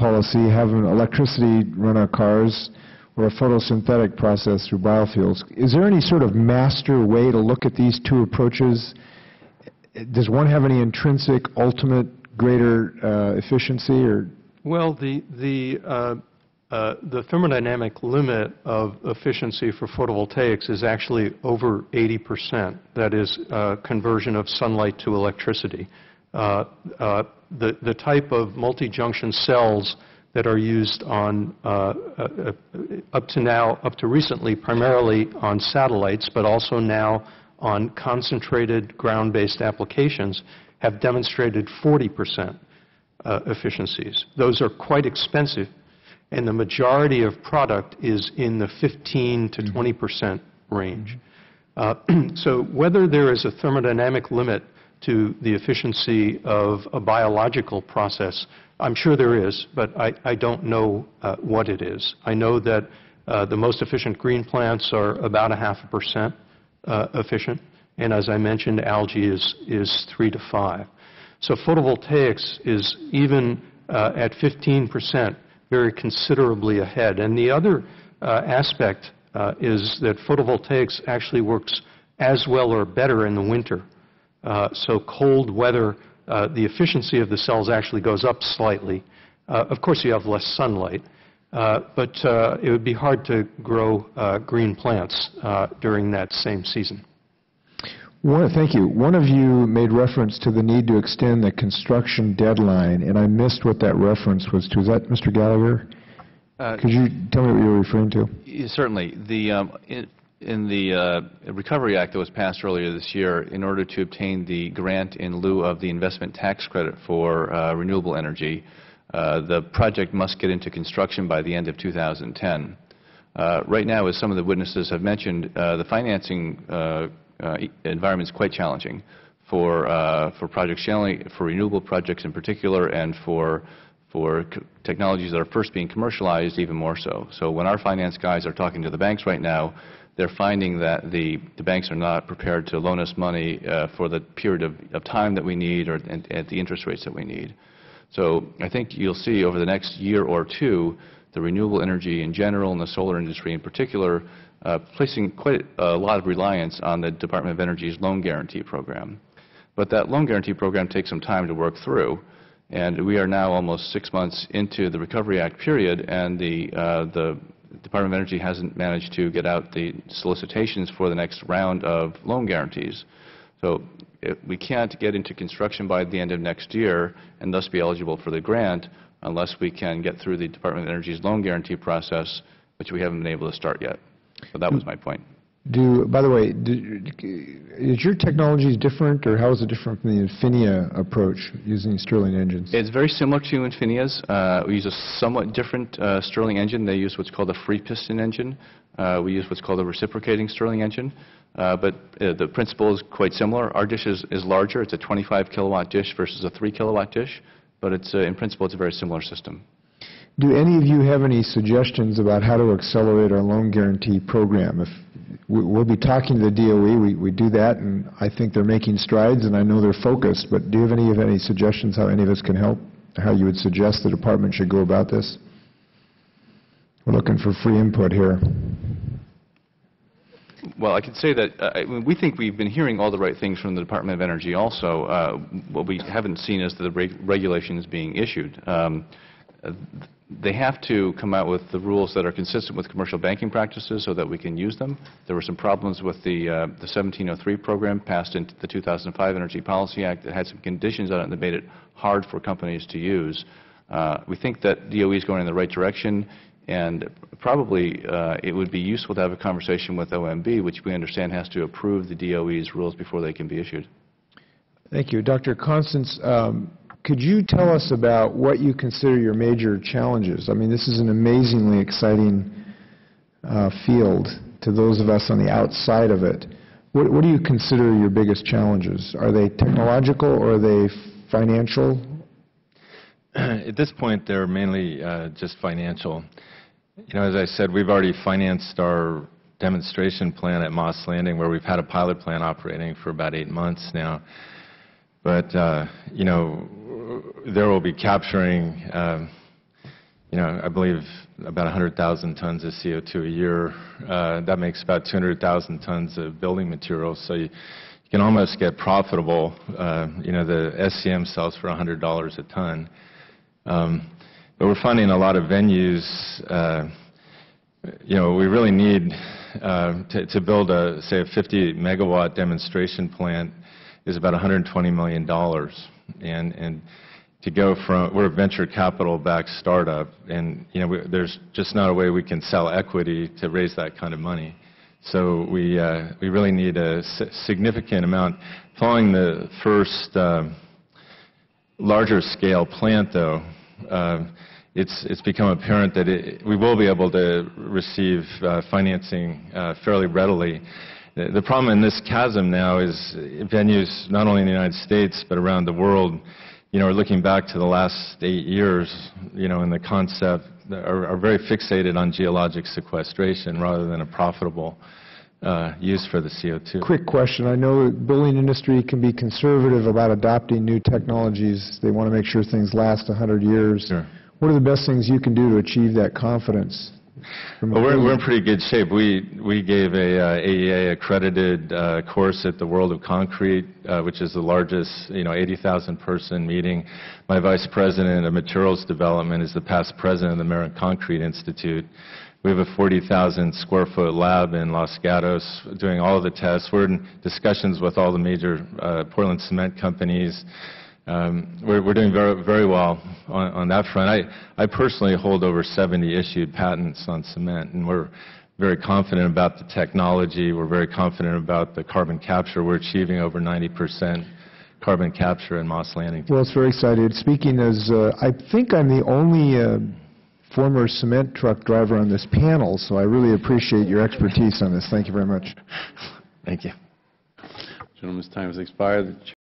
policy, having electricity run our cars, or a photosynthetic process through biofuels. Is there any sort of master way to look at these two approaches? Does one have any intrinsic, ultimate, greater efficiency? Or well, the thermodynamic limit of efficiency for photovoltaics is actually over 80%. That is conversion of sunlight to electricity. The type of multi-junction cells that are used on up to recently primarily on satellites, but also now on concentrated ground-based applications, have demonstrated 40% efficiencies. Those are quite expensive, and the majority of product is in the 15 to 20% range. So whether there is a thermodynamic limit to the efficiency of a biological process, I'm sure there is, but I don't know what it is. I know that the most efficient green plants are about 0.5% efficient, and as I mentioned, algae is 3 to 5. So photovoltaics is even at 15% very considerably ahead. And the other aspect is that photovoltaics actually works as well or better in the winter. So cold weather, the efficiency of the cells actually goes up slightly. Of course, you have less sunlight, but it would be hard to grow green plants during that same season. Thank you. One of you made reference to the need to extend the construction deadline, and I missed what that reference was to. Is that Mr. Gallagher? Could you tell me what you were referring to? Certainly. In the Recovery Act that was passed earlier this year, in order to obtain the grant in lieu of the investment tax credit for renewable energy, the project must get into construction by the end of 2010. Right now, as some of the witnesses have mentioned, the financing environment is quite challenging for projects generally, for renewable projects in particular, and for technologies that are first being commercialized even more so. So when our finance guys are talking to the banks right now, they're finding that the banks are not prepared to loan us money for the period of time that we need or at the interest rates that we need. So I think you'll see over the next year or two the renewable energy in general and the solar industry in particular placing quite a lot of reliance on the Department of Energy's loan guarantee program. But that loan guarantee program takes some time to work through, and we are now almost 6 months into the Recovery Act period, and the Department of Energy hasn't managed to get out the solicitations for the next round of loan guarantees. So we can't get into construction by the end of next year and thus be eligible for the grant unless we can get through the Department of Energy's loan guarantee process, which we haven't been able to start yet. So that was my point. By the way, is your technology different, or how is it different from the Infinia approach using Stirling engines? It's very similar to Infinia's. We use a somewhat different Stirling engine. They use what's called a free piston engine. We use what's called a reciprocating Stirling engine. But the principle is quite similar. Our dish is larger. It's a 25 kilowatt dish versus a 3 kilowatt dish. But it's, in principle, it's a very similar system. Do any of you have any suggestions about how to accelerate our loan guarantee program? If we'll be talking to the DOE, we do that, and I think they're making strides, and I know they're focused. But do you have any suggestions how any of us can help? How you would suggest the department should go about this? We're looking for free input here. Well, I can say that we think we've been hearing all the right things from the Department of Energy also. What we haven't seen is the regulations being issued. They have to come out with the rules that are consistent with commercial banking practices so that we can use them. There were some problems with the 1703 program passed into the 2005 Energy Policy Act that had some conditions on it that made it hard for companies to use. We think that DOE is going in the right direction, and probably it would be useful to have a conversation with OMB, which we understand has to approve the DOE's rules before they can be issued. Thank you. Dr. Constance, could you tell us about what you consider your major challenges? I mean, this is an amazingly exciting field to those of us on the outside of it. What do you consider your biggest challenges? Are they technological or are they financial? At this point, they're mainly just financial. You know, as I said, we've already financed our demonstration plant at Moss Landing, where we've had a pilot plant operating for about 8 months now. But, you know, there will be capturing I believe about 100,000 tons of CO2 a year. That makes about 200,000 tons of building materials. So you can almost get profitable. The SCM sells for $100 a ton. But we're finding a lot of venues. We really need to build say a 50 megawatt demonstration plant is about $120 million. And to go from, we're a venture capital backed startup, and there's just not a way we can sell equity to raise that kind of money. So we really need a significant amount. Following the first larger scale plant, though, it's become apparent that we will be able to receive financing fairly readily. The problem in this chasm now is venues, not only in the United States, but around the world, are looking back to the last 8 years, and the concept are very fixated on geologic sequestration rather than a profitable use for the CO2. Quick question. I know the building industry can be conservative about adopting new technologies. They want to make sure things last 100 years. Sure. What are the best things you can do to achieve that confidence? Well, we're in pretty good shape. We gave a AEA accredited course at the World of Concrete, which is the largest 80,000 person meeting. My vice president of materials development is the past president of the American Concrete Institute. We have a 40,000 square foot lab in Los Gatos doing all of the tests. We're in discussions with all the major Portland cement companies. We're doing very, very well on that front. I personally hold over 70 issued patents on cement, and we're very confident about the technology. We're very confident about the carbon capture. We're achieving over 90% carbon capture in Moss Landing. Well, it's very exciting. Speaking as, I think I'm the only former cement truck driver on this panel, so I really appreciate your expertise on this. Thank you very much. Thank you. Gentleman's time has expired.